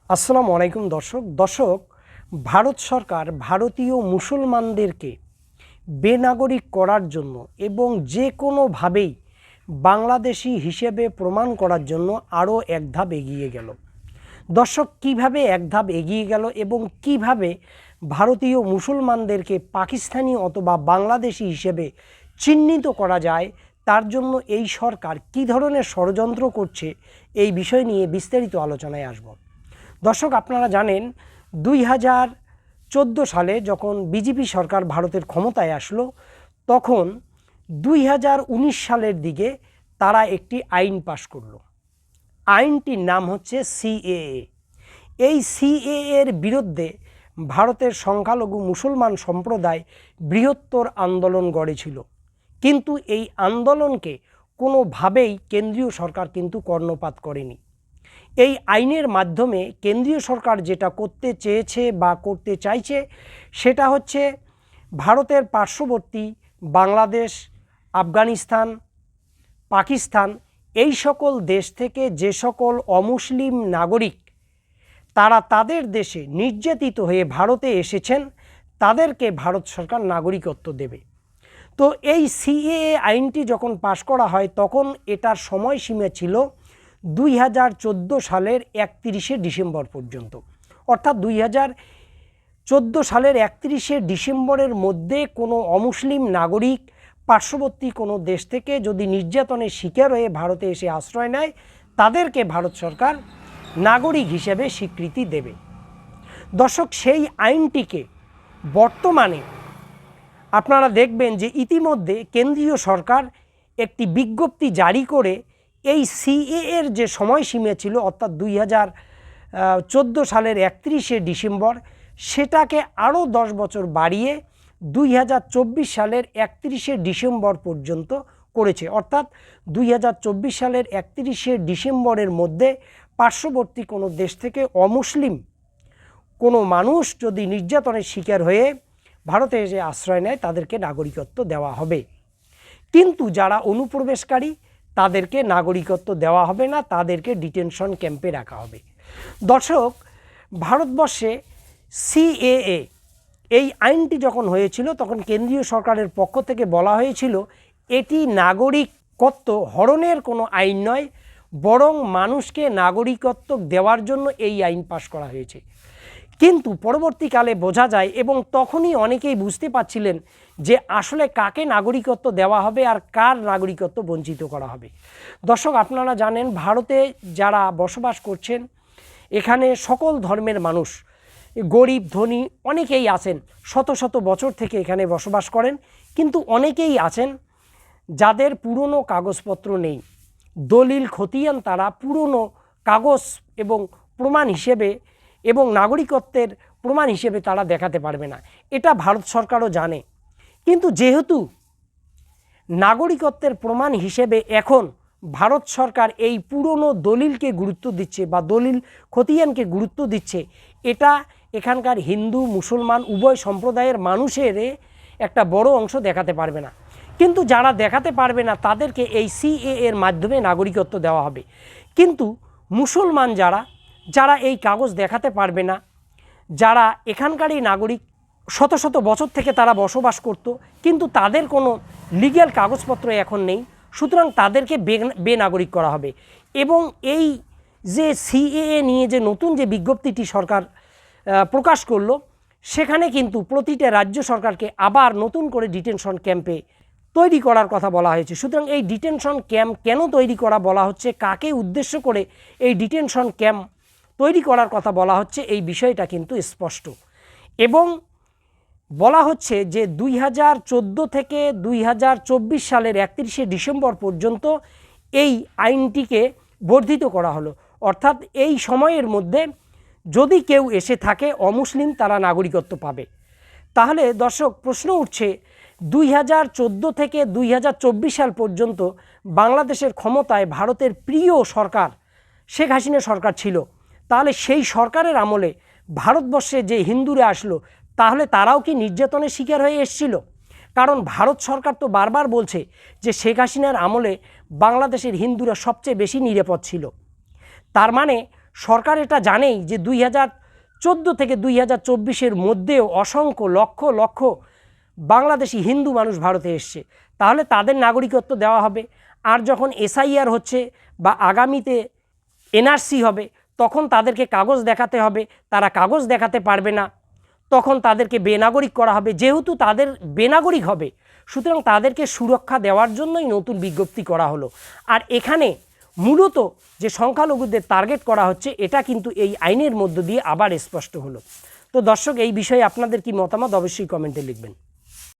আসসালামু আলাইকুম দর্শক ভারত সরকার ভারতীয় মুসলমানদেরকে বেনাগরিক করার জন্য এবং যে কোনোভাবেই বাংলাদেশি হিসেবে প্রমাণ করার জন্য আরও এক ধাপ এগিয়ে গেল। দর্শক কিভাবে এক ধাপ এগিয়ে গেল এবং কিভাবে ভারতীয় মুসলমানদেরকে পাকিস্তানি অথবা বাংলাদেশি হিসেবে চিহ্নিত করা যায়, তার জন্য এই সরকার কী ধরনের ষড়যন্ত্র করছে, এই বিষয় নিয়ে বিস্তারিত আলোচনায় আসব। দর্শক, আপনারা জানেন 2014 সালে যখন বিজেপি সরকার ভারতের ক্ষমতায় আসলো, তখন 2019 সালের দিকে তারা একটি আইন পাশ করলো। আইনটির নাম হচ্ছে সিএএ। এই সিএএর বিরুদ্ধে ভারতের সংখ্যালঘু মুসলমান সম্প্রদায় বৃহত্তর আন্দোলন গড়েছিল, কিন্তু এই আন্দোলনকে কোনোভাবেই কেন্দ্রীয় সরকার কিন্তু কর্ণপাত করেনি। এই আইনের মাধ্যমে কেন্দ্রীয় সরকার যেটা করতে চেয়েছে বা করতে চাইছে, সেটা হচ্ছে ভারতের পার্শ্ববর্তী বাংলাদেশ, আফগানিস্তান, পাকিস্তান এই সকল দেশ থেকে যে সকল অমুসলিম নাগরিক তারা তাদের দেশে নির্যাতিত হয়ে ভারতে এসেছেন, তাদেরকে ভারত সরকার নাগরিকত্ব দেবে। তো এই সিএএ আইনটি যখন পাশ করা হয়, তখন এটার সময়সীমা ছিল 2014 সালের 31শে ডিসেম্বর পর্যন্ত। অর্থাৎ 2014 সালের 31শে ডিসেম্বরের মধ্যে কোনো অমুসলিম নাগরিক পার্শ্ববর্তী কোনো দেশ থেকে যদি নির্যাতনের শিকার হয়ে ভারতে এসে আশ্রয় নেয়, তাদেরকে ভারত সরকার নাগরিক হিসেবে স্বীকৃতি দেবে। দর্শক, সেই আইনটিকে বর্তমানে আপনারা দেখবেন যে ইতিমধ্যে কেন্দ্রীয় সরকার একটি বিজ্ঞপ্তি জারি করে এই সিএএর যে সময়সীমা ছিল, অর্থাৎ 2014 সালের 31শে ডিসেম্বর, সেটাকে আরও 10 বছর বাড়িয়ে 2024 সালের 31শে ডিসেম্বর পর্যন্ত করেছে। অর্থাৎ 2024 সালের 31শে ডিসেম্বরের মধ্যে পার্শ্ববর্তী কোনো দেশ থেকে অমুসলিম কোনো মানুষ যদি নির্যাতনের শিকার হয়ে ভারতে এসে আশ্রয় নেয়, তাদেরকে নাগরিকত্ব দেওয়া হবে। কিন্তু যারা অনুপ্রবেশকারী, তাদেরকে নাগরিকত্ব দেওয়া হবে না, তাদেরকে ডিটেনশন ক্যাম্পে রাখা হবে। দর্শক, ভারতবর্ষে সিএএ এই আইনটি যখন হয়েছিল, তখন কেন্দ্রীয় সরকারের পক্ষ থেকে বলা হয়েছিল এটি নাগরিকত্ব হরণের কোনো আইন নয়, বরং মানুষকে নাগরিকত্ব দেওয়ার জন্য এই আইন পাশ করা হয়েছে। কিন্তু পরবর্তীকালে বোঝা যায়, এবং তখনই অনেকেই বুঝতে পারছিলেন যে আসলে কাকে নাগরিকত্ব দেওয়া হবে আর কার নাগরিকত্ব বঞ্চিত করা হবে। দর্শক, আপনারা জানেন ভারতে যারা বসবাস করছেন, এখানে সকল ধর্মের মানুষ, গরিব ধনী অনেকেই আছেন, শত শত বছর থেকে এখানে বসবাস করেন। কিন্তু অনেকেই আছেন যাদের পুরনো কাগজপত্র নেই, দলিল খতিয়ান তারা পুরনো কাগজ এবং প্রমাণ হিসেবে এবং নাগরিকত্বের প্রমাণ হিসেবে তারা দেখাতে পারবে না। এটা ভারত সরকারও জানে। কিন্তু যেহেতু নাগরিকত্বের প্রমাণ হিসেবে এখন ভারত সরকার এই পুরনো দলিলকে গুরুত্ব দিচ্ছে বা দলিল খতিয়ানকে গুরুত্ব দিচ্ছে, এটা এখানকার হিন্দু মুসলমান উভয় সম্প্রদায়ের মানুষের একটা বড় অংশ দেখাতে পারবে না। কিন্তু যারা দেখাতে পারবে না, তাদেরকে এই সিএএর মাধ্যমে নাগরিকত্ব দেওয়া হবে। কিন্তু মুসলমান যারা এই কাগজ দেখাতে পারবে না, যারা এখানকারই নাগরিক, শত শত বছর থেকে তারা বসবাস করত, কিন্তু তাদের কোনো লিগ্যাল কাগজপত্র এখন নেই, সুতরাং তাদেরকে বেনাগরিক করা হবে। এবং এই যে সিএএ নিয়ে যে নতুন যে বিজ্ঞপ্তিটি সরকার প্রকাশ করলো, সেখানে কিন্তু প্রতিটা রাজ্য সরকারকে আবার নতুন করে ডিটেনশন ক্যাম্পে তৈরি করার কথা বলা হয়েছে। সুতরাং এই ডিটেনশন ক্যাম্প কেন তৈরি করা বলা হচ্ছে, কাকে উদ্দেশ্য করে এই ডিটেনশন ক্যাম্প তৈরি করার কথা বলা হচ্ছে, এই বিষয়টা কিন্তু স্পষ্ট। এবং বলা হচ্ছে যে 2014 থেকে 2024 সালের 31শে ডিসেম্বর পর্যন্ত এই আইনটিকে বর্ধিত করা হলো। অর্থাৎ এই সময়ের মধ্যে যদি কেউ এসে থাকে অমুসলিম, তারা নাগরিকত্ব পাবে। তাহলে দর্শক, প্রশ্ন উঠছে 2014 থেকে 2024 সাল পর্যন্ত বাংলাদেশের ক্ষমতায় ভারতের প্রিয় সরকার শেখ হাসিনা সরকার ছিল। তাহলে সেই সরকারের আমলে ভারতবর্ষে যে হিন্দুরা আসলো, তাহলে তারাও কি নির্যাতনের শিকার হয়ে এসেছিল? কারণ ভারত সরকার তো বারবার বলছে যে শেখ হাসিনার আমলে বাংলাদেশের হিন্দুরা সবচেয়ে বেশি নিরাপদ ছিল। তার মানে সরকার এটা জানেই যে 2014 থেকে 2024-এর মধ্যেও অসংখ্য লক্ষ লক্ষ বাংলাদেশি হিন্দু মানুষ ভারতে এসছে, তাহলে তাদের নাগরিকত্ব দেওয়া হবে। আর যখন এসআইআর হচ্ছে বা আগামীতে এনআরসি হবে, তখন তাদেরকে কাগজ দেখাতে হবে, তারা কাগজ দেখাতে পারবে না, তখন তাদেরকে বেনাগরিক করা হবে। যেহেতু তাদের বেনাগরিক হবে, সুতরাং তাদেরকে সুরক্ষা দেওয়ার জন্যই নতুন বিজ্ঞপ্তি করা হলো। আর এখানে মূলত যে সংখ্যালঘুদের টার্গেট করা হচ্ছে, এটা কিন্তু এই আইনের মধ্য দিয়ে আবার স্পষ্ট হলো। তো দর্শক, এই বিষয়ে আপনাদের কি মতামত অবশ্যই কমেন্টে লিখবেন।